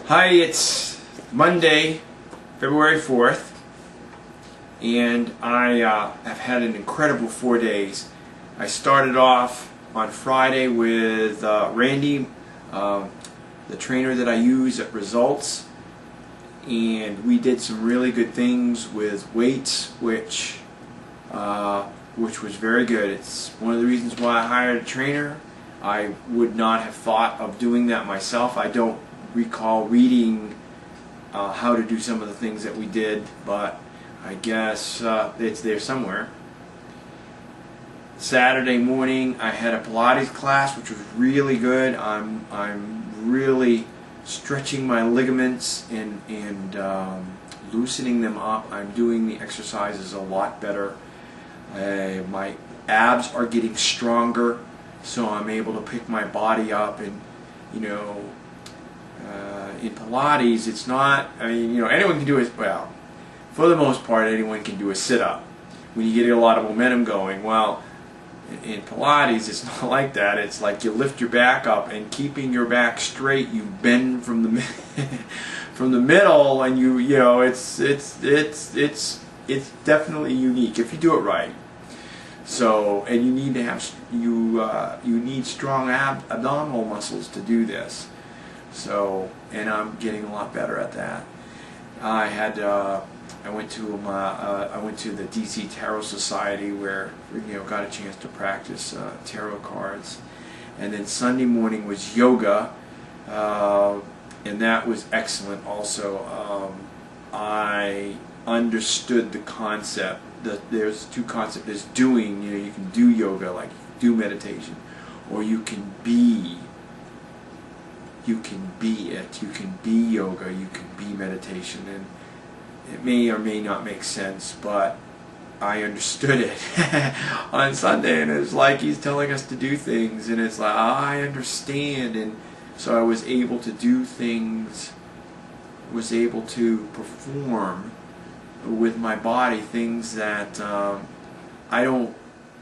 Hi, it's Monday, February 4th, and I have had an incredible 4 days. I started off on Friday with Randy, the trainer that I use at Results, and we did some really good things with weights, which was very good. It's one of the reasons why I hired a trainer. I would not have thought of doing that myself. I don't recall reading how to do some of the things that we did, but I guess it's there somewhere. Saturday morning I had a Pilates class, which was really good. I'm really stretching my ligaments and loosening them up. I'm doing the exercises a lot better. My abs are getting stronger, so I'm able to pick my body up, and in Pilates, it's not, anyone can do it, well, for the most part, anyone can do a sit-up when you get a lot of momentum going. Well, in Pilates, it's not like that. It's like you lift your back up, and keeping your back straight, you bend from the from the middle, and it's definitely unique if you do it right. So, and you need to have you need strong abdominal muscles to do this. So, and I'm getting a lot better at that. I went to the DC Tarot Society, where got a chance to practice tarot cards, and then Sunday morning was yoga, and that was excellent. Also, I understood the concept that there's two concepts. There's doing, you can do yoga, like do meditation, or you can be. You can be it. You can be yoga. You can be meditation, and it may or may not make sense, but I understood it on Sunday, and it's like he's telling us to do things, and it's like I understand, and so I was able to do things, was able to perform with my body things that I don't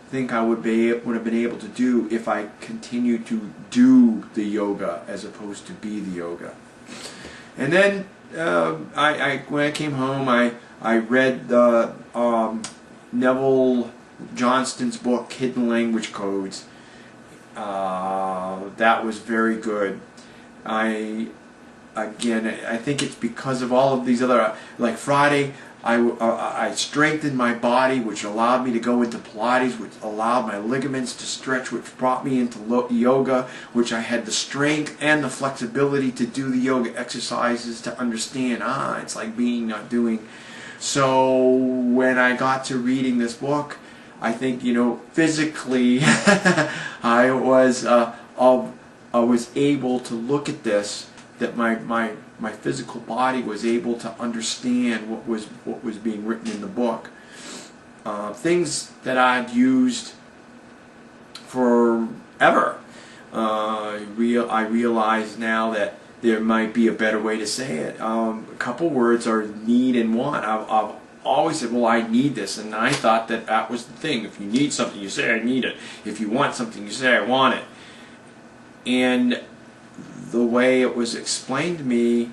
think I would have been able to do if I continued to do the yoga as opposed to be the yoga. And then when I came home, I read Neville Johnston's book, Hidden Language Codes. That was very good. I think it's because of all of these other, like Friday, I strengthened my body, which allowed me to go into Pilates, which allowed my ligaments to stretch, which brought me into yoga, which I had the strength and the flexibility to do the yoga exercises, to understand, it's like being, not doing. So when I got to reading this book, I think, physically I was able to look at this, that my physical body was able to understand what was being written in the book. Things that I'd used forever. I realize now that there might be a better way to say it. A couple words are need and want. I've always said, well, I need this, and I thought that was the thing. If you need something, you say, I need it. If you want something, you say, I want it. And the way it was explained to me,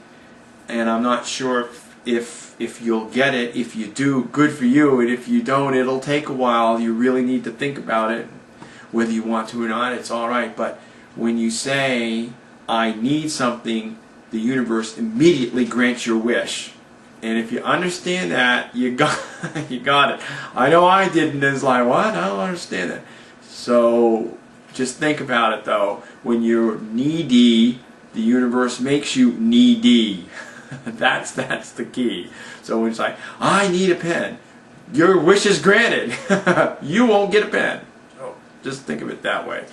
and I'm not sure if you'll get it. If you do, good for you, and if you don't, it'll take a while. You really need to think about it, whether you want to or not. It's all right. But when you say, I need something, the universe immediately grants your wish. And if you understand that, you got it. I know I didn't. It's like, what? I don't understand that. So just think about it, though. When you're needy, the universe makes you needy. That's the key. So when it's like, I need a pen, your wish is granted. You won't get a pen. So just think of it that way.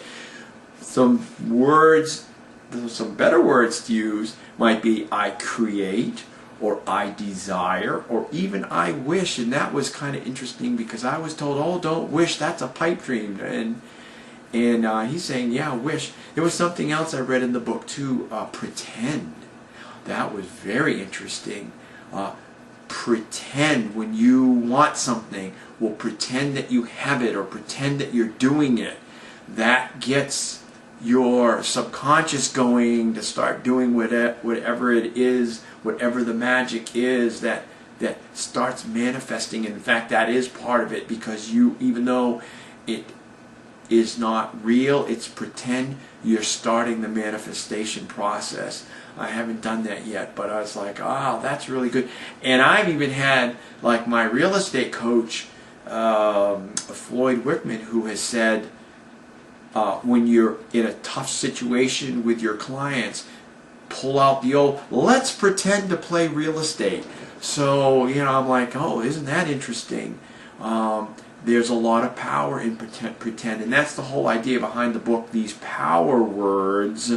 Some words, some better words to use might be I create, or I desire, or even I wish. And that was kind of interesting, because I was told, oh, don't wish, that's a pipe dream. And he's saying, yeah, wish. There was something else I read in the book too, pretend. That was very interesting. Pretend when you want something. Well, pretend that you have it, or pretend that you're doing it. That gets your subconscious going to start doing whatever it is, whatever the magic is that starts manifesting. In fact, that is part of it, because you, even though it is not real, it's pretend, you're starting the manifestation process. I haven't done that yet, but I was like, oh, that's really good. And I've even had, like, my real estate coach, Floyd Wickman, who has said, when you're in a tough situation with your clients, pull out the old, let's pretend to play real estate. So, I'm like, oh, isn't that interesting? There's a lot of power in pretend, and that's the whole idea behind the book, these power words,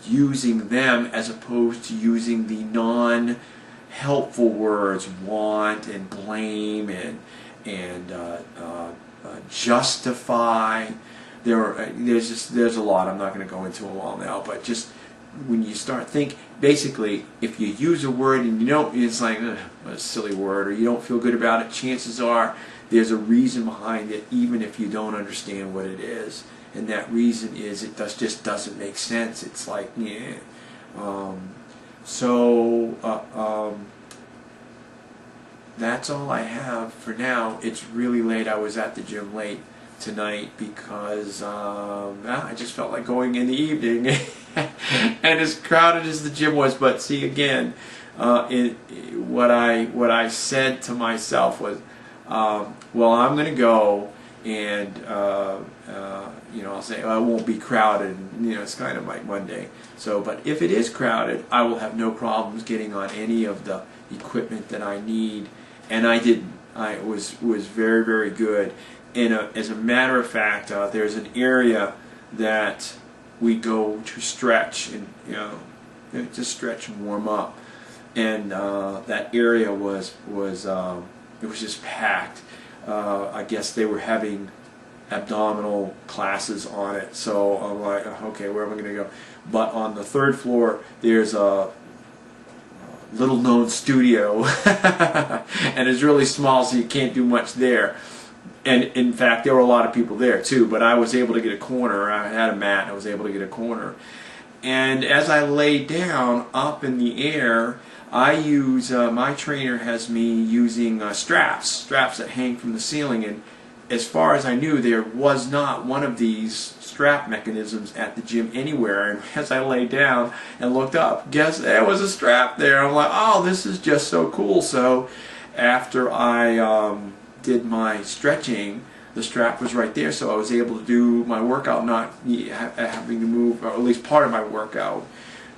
using them as opposed to using the non-helpful words, want and blame and justify. There's a lot. I'm not going to go into them all now, but just when you start basically, if you use a word and it's like a silly word, or you don't feel good about it, chances are there's a reason behind it, even if you don't understand what it is. And that reason is just doesn't make sense. It's like, yeah. That's all I have for now. It's really late. I was at the gym late tonight because I just felt like going in the evening. And as crowded as the gym was, but see, again, what I said to myself was, well, I'm going to go, and I'll say, I won't be crowded. It's kind of like Monday. So, but if it is crowded, I will have no problems getting on any of the equipment that I need. And I didn't. I was very, very good. And as a matter of fact, there's an area that we go to stretch and just stretch and warm up, and that area was it was just packed. I guess they were having abdominal classes on it, so I'm like, okay, where am I going to go? But on the third floor, there's a little known studio, and it's really small, so you can't do much there. And in fact, there were a lot of people there too, but I was able to get a corner. I had a mat, and I was able to get a corner. And as I lay down up in the air, I use, my trainer has me using straps that hang from the ceiling, and as far as I knew, there was not one of these strap mechanisms at the gym anywhere. And as I lay down and looked up, guess there was a strap there. I'm like, oh, this is just so cool. So after I did my stretching, the strap was right there, so I was able to do my workout, not having to move, or at least part of my workout.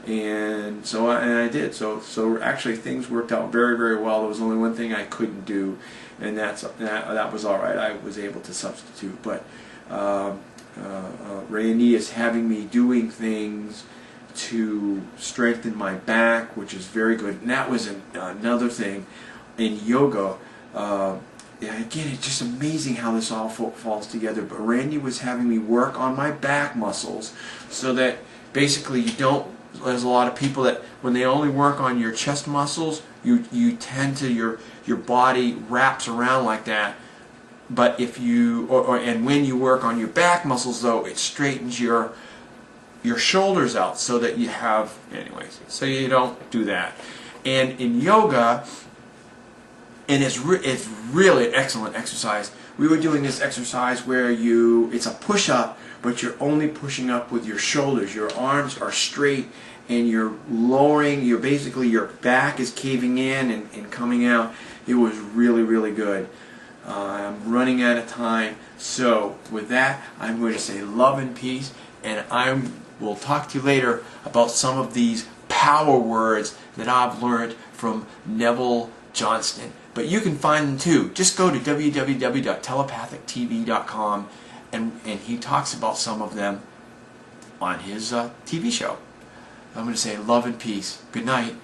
And so I did. So actually things worked out very, very well. There was only one thing I couldn't do, and that was all right. I was able to substitute. But Randy is having me doing things to strengthen my back, which is very good. And that was another thing in yoga. Again, it's just amazing how this all falls together. But Randy was having me work on my back muscles so that basically you don't. There's a lot of people that when they only work on your chest muscles, you tend to your body wraps around like that. But if you and when you work on your back muscles, though, it straightens your shoulders out so that you have, anyways. So you don't do that. And in yoga, and it's really an excellent exercise. We were doing this exercise where it's a push-up, but you're only pushing up with your shoulders. Your arms are straight, and you're lowering, basically your back is caving in and coming out. It was really, really good. I'm running out of time. So with that, I'm going to say love and peace, and I will talk to you later about some of these power words that I've learned from Neville Johnston. But you can find them too. Just go to www.telepathictv.com, and he talks about some of them on his TV show. I'm going to say love and peace. Good night.